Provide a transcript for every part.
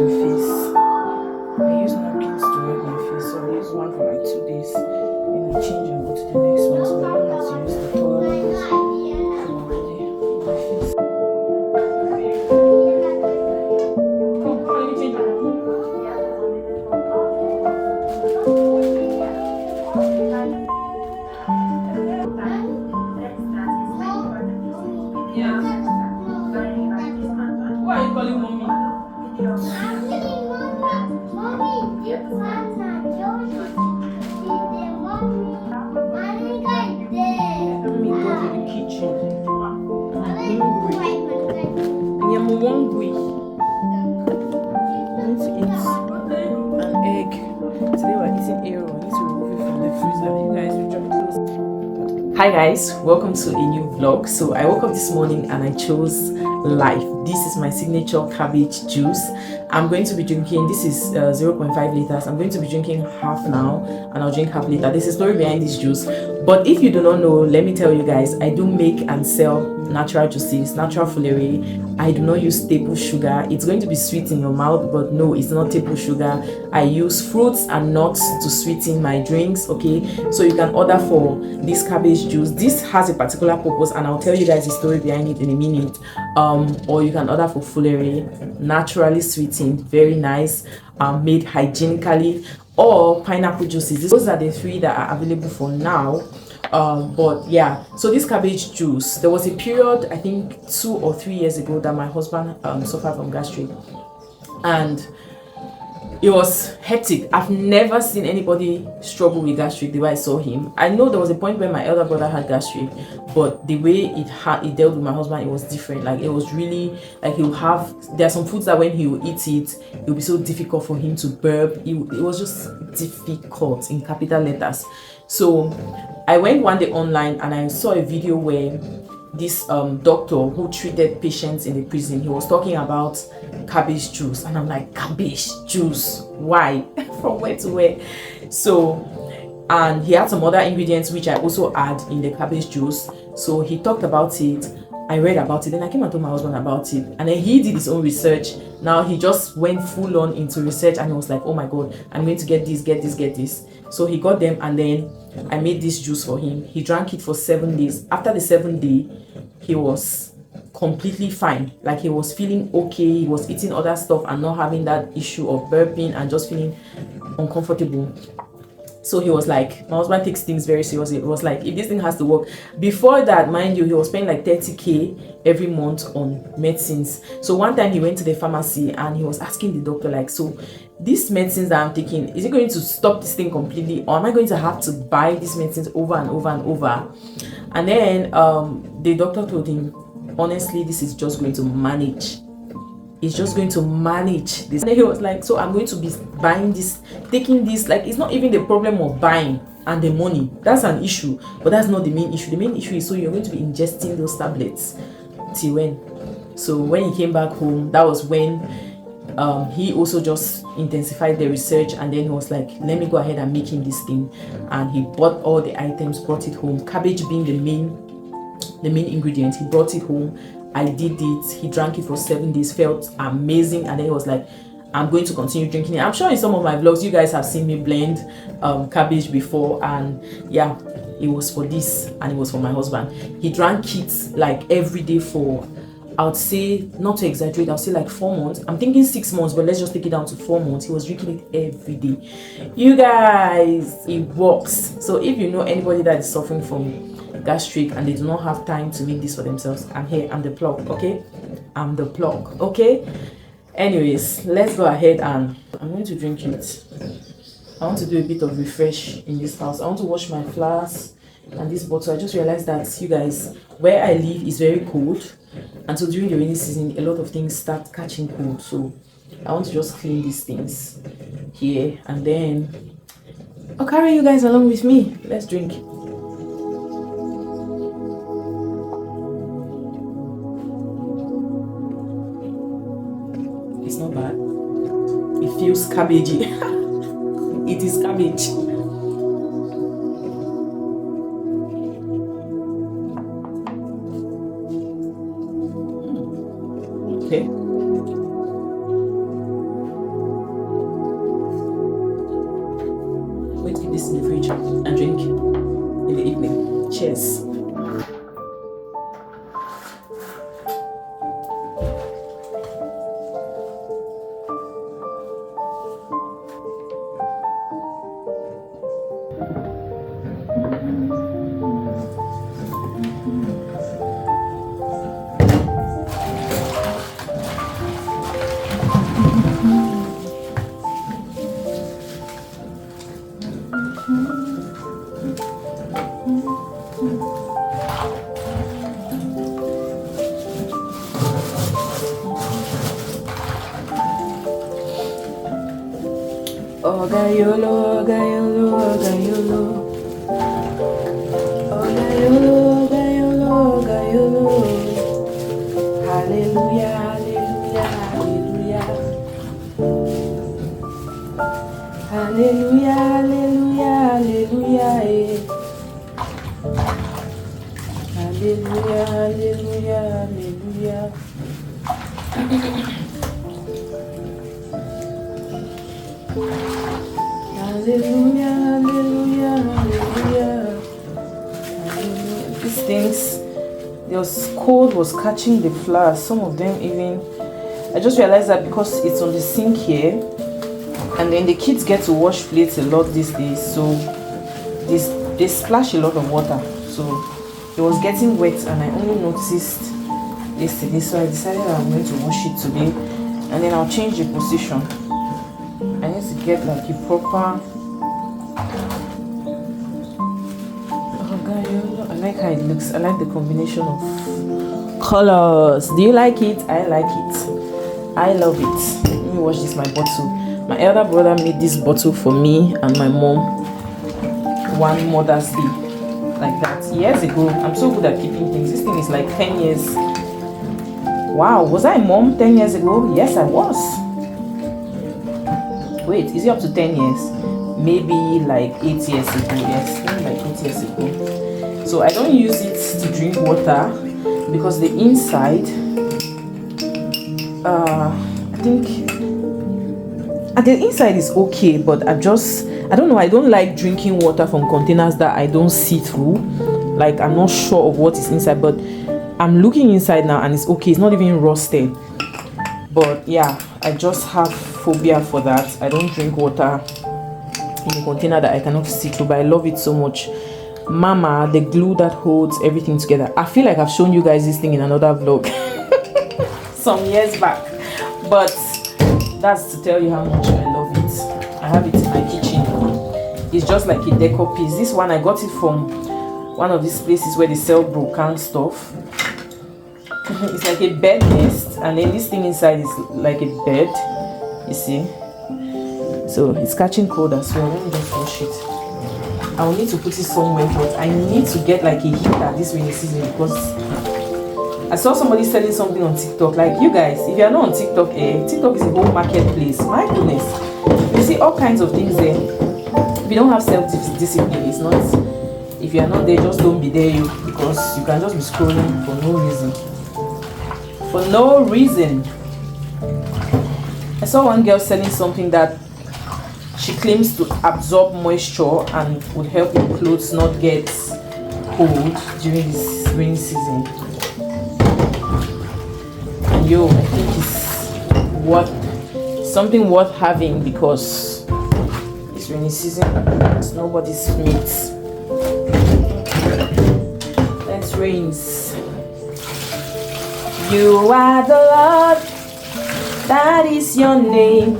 my face. I use napkins to wipe my face, so I use one for like 2 days. Then I change and go to the next one, so I don't have to use the towel because I'm already my face. Come on, let me change my yeah. Why are you calling mommy? Let me go to the kitchen. I'm hungry. I am hungry. I need to eat an egg. Today we're eating arrow. I need to remove it from the freezer. You guys will drop close. Hi guys, welcome to a new vlog. So I woke up this morning and I chose life. This is my signature cabbage juice. I'm going to be drinking, this is 0.5 liters. I'm going to be drinking half now and I'll drink half later. There's a story behind this juice, but if you do not know, let me tell you guys, I do make and sell natural juices, natural foolery. I do not use table sugar. It's going to be sweet in your mouth, but no, it's not table sugar. I use fruits and nuts to sweeten my drinks. Okay, so you can order for this cabbage juice. This has a particular purpose and I'll tell you guys the story behind it in a minute. Or you can order for foolery, naturally sweetened, very nice, made hygienically, or pineapple juices. Those are the three that are available for now. But yeah, so this cabbage juice, there was a period, I think 2 or 3 years ago, that my husband suffered from gastric, and it was hectic. I've never seen anybody struggle with gastric the way I saw him. I know there was a point where my elder brother had gastric, but the way it dealt with my husband, it was different. Like, it was really like, there are some foods that when he will eat it will be so difficult for him to burp. It was just difficult in capital letters. So I went one day online and I saw a video where this doctor who treated patients in the prison, he was talking about cabbage juice, and I'm like, cabbage juice, why? From where to where? So, and he had some other ingredients which I also add in the cabbage juice. So he talked about it, I read about it, then I came and told my husband about it, and then he did his own research. Now he just went full on into research and he was like, oh my god, I'm going to get this. So he got them, and then I made this juice for him. He drank it for 7 days. After the 7th day, he was completely fine. Like, he was feeling okay. He was eating other stuff and not having that issue of burping and just feeling uncomfortable. So he was like, my husband takes things very seriously. It was like, if this thing has to work. Before that, mind you, he was paying like 30k every month on medicines. So one time he went to the pharmacy and he was asking the doctor, like, so these medicines that I'm taking, is it going to stop this thing completely, or am I going to have to buy these medicines over and over and over? And then the doctor told him, honestly, this is just going to manage. It's just going to manage this. And then he was like, so I'm going to be buying this, taking this. Like, it's not even the problem of buying and the money. That's an issue, but that's not the main issue. The main issue is, so you're going to be ingesting those tablets till when? So when he came back home, that was when he also just intensified the research, and then he was like, let me go ahead and make him this thing. And he bought all the items, brought it home, cabbage being the main ingredient. He brought it home, I did it, he drank it for 7 days, felt amazing, and then he was like, I'm going to continue drinking it. I'm sure in some of my vlogs you guys have seen me blend cabbage before, and yeah, it was for this and it was for my husband. He drank it like every day for, I would say, not to exaggerate, I'll say like 4 months. I'm thinking 6 months, but let's just take it down to 4 months. He was drinking it every day. You guys, it works. So if you know anybody that is suffering from gastric and they do not have time to make this for themselves, I'm here, I'm the plug, okay? I'm the plug, okay? Anyways, let's go ahead and I'm going to drink it. I want to do a bit of refresh in this house. I want to wash my flowers and this bottle. I just realized that, you guys, where I live is very cold, and so during the rainy season a lot of things start catching cold. So I want to just clean these things here, and then I'll carry you guys along with me. Let's drink. It's not bad. It feels cabbagey. It is cabbage. Okay. this in the fridge and drink in the evening. Cheers. Ogayolo, Ogayolo, Ogayolo. Ogayolo, Ogayolo, Ogayolo. Hallelujah, hallelujah, hallelujah. Hallelujah, hallelujah, hallelujah. Hallelujah, hallelujah, hallelujah. Hallelujah, hallelujah, hallelujah. These things, the cold was catching the flowers. Some of them even, I just realized that because it's on the sink here, and then the kids get to wash plates a lot these days, so they splash a lot of water, so it was getting wet, and I only noticed this today, so I decided I'm going to wash it today, and then I'll change the position. I need to get like a proper. Oh God, I like how it looks. I like the combination of colors. Do you like it? I like it. I love it. Let me wash this my bottle. My elder brother made this bottle for me and my mom one Mother's Day, like that, years ago. I'm so good at keeping things. This thing is like 10 years. Wow, was I a mom 10 years ago? Yes, I was. Wait, is it up to 10 years? Maybe like 8 years ago. Yes, maybe like 8 years ago. So I don't use it to drink water because the inside, I think the inside is okay, but I don't know, I don't like drinking water from containers that I don't see through. Like, I'm not sure of what is inside, but I'm looking inside now and it's okay. It's not even rusted. But yeah, I just have phobia for that. I don't drink water in a container that I cannot see through, but I love it so much. Mama, the glue that holds everything together. I feel like I've shown you guys this thing in another vlog some years back, but that's to tell you how much I love it. I have it in my kitchen. It's just like a decor piece. This one, I got it from one of these places where they sell broken stuff. It's like a bed nest, and then this thing inside is like a bed, you see. So it's catching cold as well. Let me just wash it. I will need to put it somewhere, but I need to get like a heater this rainy season because I saw somebody selling something on TikTok. Like, you guys, if you are not on TikTok, TikTok is a whole marketplace. My goodness, you see all kinds of things there. If you don't have self-discipline, it's not. If you are not there, just don't be there, because you can just be scrolling for no reason. For no reason. I saw one girl selling something that she claims to absorb moisture and would help your clothes not get cold during this rainy season. And I think it's something worth having, because this rainy season it's nobody's mate. Let's rains. You are the Lord, that is your name.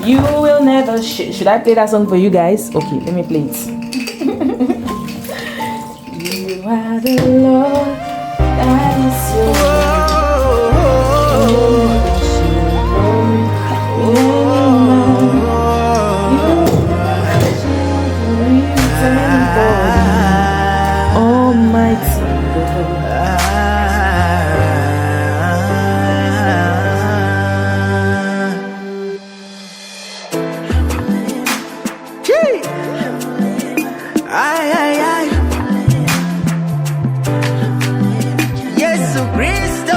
You will never should I play that song for you guys? Okay, let me play it. You are the Lord, that is your name. Almighty Yesu Kristo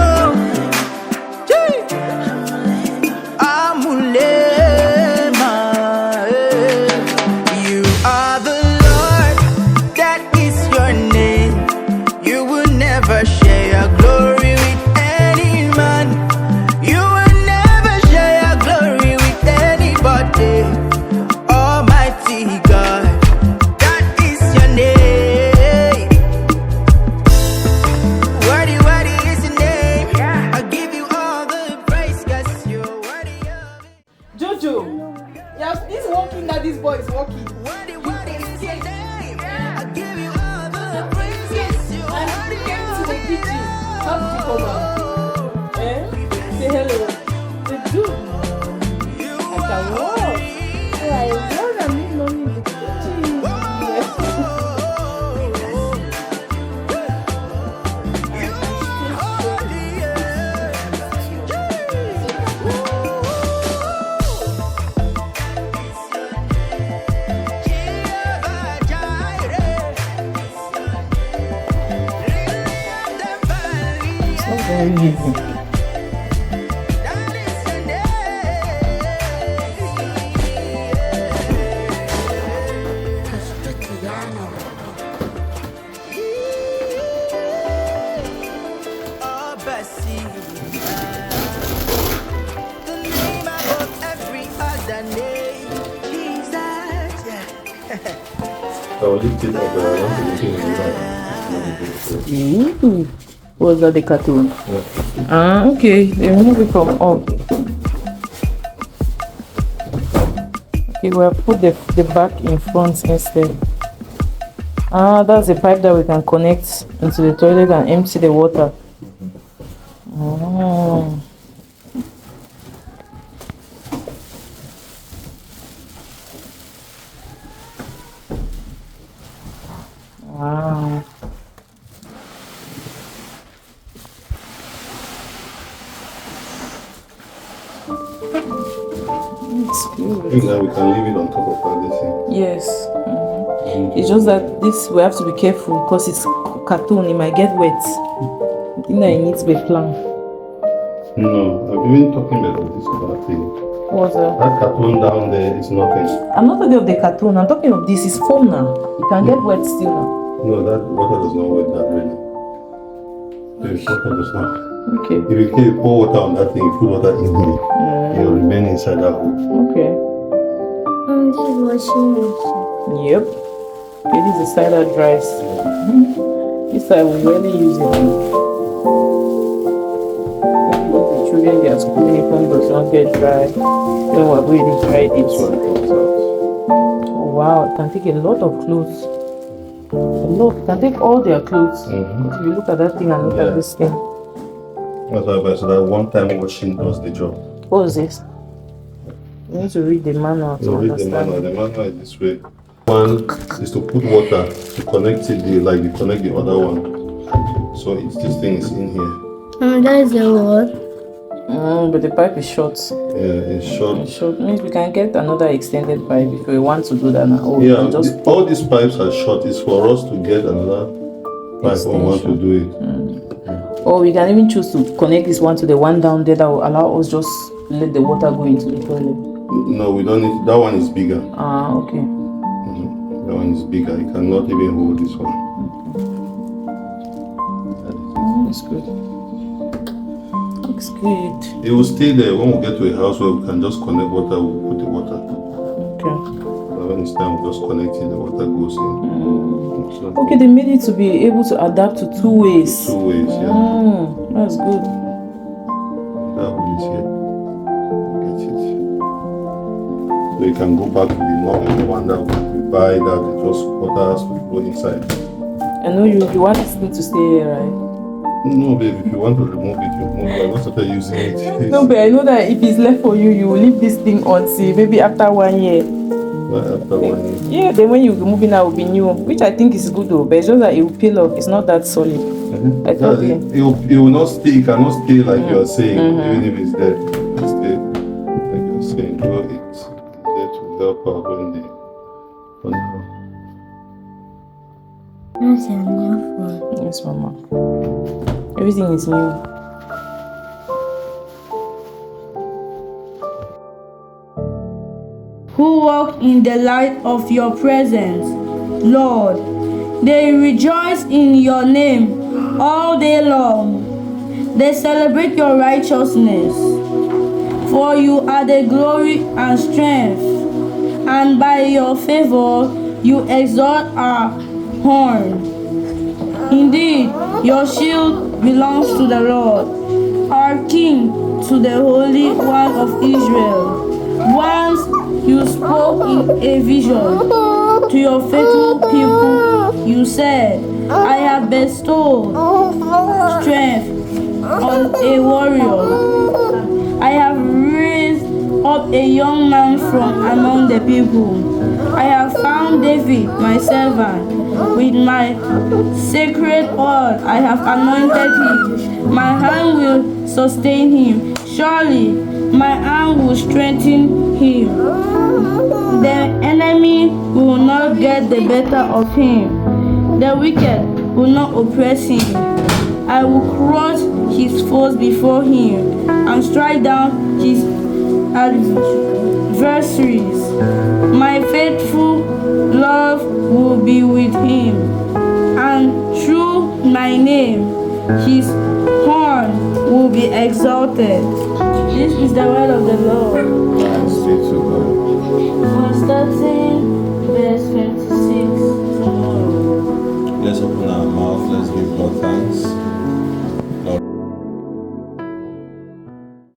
Yes, this walking that this boy is walking. What is your name? I give you all the praises you And he came to the kitchen. How did you come out? Say hello. Say do. I can walk. So I want to meet mommy in the kitchen. It's not very easy. I will lift it up and I want to look in the back. Was that the cartoon? Yeah. Ah, okay. They remove it from up. Okay, we have put the back in front instead. Ah, that's the pipe that we can connect into the toilet and empty the water. Oh. Wow. It's I good. think that we can leave it on top of that, this thing. Yes. It's just that this we have to be careful because it's cartoon. It might get wet. I think that it needs to be planned. No, I've been talking about this other thing. What's that? That cartoon down there is nothing. I'm not talking of the cartoon. I'm talking of this. It's foam now. It can get wet still now. No, that water does not wet that really. The water does not. Okay. If you can pour water on that thing, you put water in it, it will remain inside that hole. Okay. This washing machine. Yep. Okay, this is the side that dries. This side we rarely use it. The children they are school uniform does not get dry. Then we're going to dry This it. one comes out. Oh wow, it can take a lot of clothes. A lot. It can take all their clothes. If you look at that thing and look at this thing. That's why I said that one time washing does the job. What is this? You need to read the manual to You read the understand. manual. The manual is this way. One is to put water to connect it, like you connect the other one. So it's, this thing is in here. That is the what? But the pipe is short. Yeah, it's short. It's short means we can get another extended pipe if we want to do that now. Or we Yeah, can just all these pipes are short. It's for us to get another pipe when we want to do it. or we can even choose to connect this one to the one down there that will allow us just let the water go into the toilet. No, we don't need. That one is bigger. Ah, okay. That one is bigger. You cannot even hold this one. That's good. Looks good. It will stay there. When we get to a house where we can just connect water, we'll put the water. Okay. But when it's time, we just connect it. The water goes in. So Okay, they made it to be able to adapt to two ways. 2 ways, yeah. That's good. That one is here. Get it. So you can go back to the normal one that we buy that it just water has to go inside. I know you want this thing to stay here, right? No, babe, if you want to remove it, you remove it. I'm not started using it. No, but I know that if it's left for you, you will leave this thing until maybe after 1 year. Right after 1 year. Yeah, then when you remove it now, it will be new, which I think is good though. But it's just that it will peel off. It's not that solid. I thought It will not stay. It cannot stay like you are saying, even if it's there. It stay like you are saying. So it's there to help out when they. That's a new phone. Yes, Mama. Everything is new. Who walk in the light of your presence, Lord. They rejoice in your name all day long. They celebrate your righteousness. For you are the glory and strength, and by your favor you exalt our horn. Indeed, your shield belongs to the Lord, our King, to the Holy One of Israel. Once you spoke in a vision to your faithful people, you said, I have bestowed strength on a warrior. I have raised up a young man from among the people. I have found David, my servant. With my sacred oil I have anointed him. My hand will sustain him. Surely my arm will strengthen him. The enemy will not get the better of him. The wicked will not oppress him. I will crush his foes before him and strike down his adversaries. My faithful love will be with him, and through my name his horn will be exalted. This is the word of the Lord. Thanks be to God. We're starting verse 26 tomorrow. Let's open our mouth. Let's give God thanks.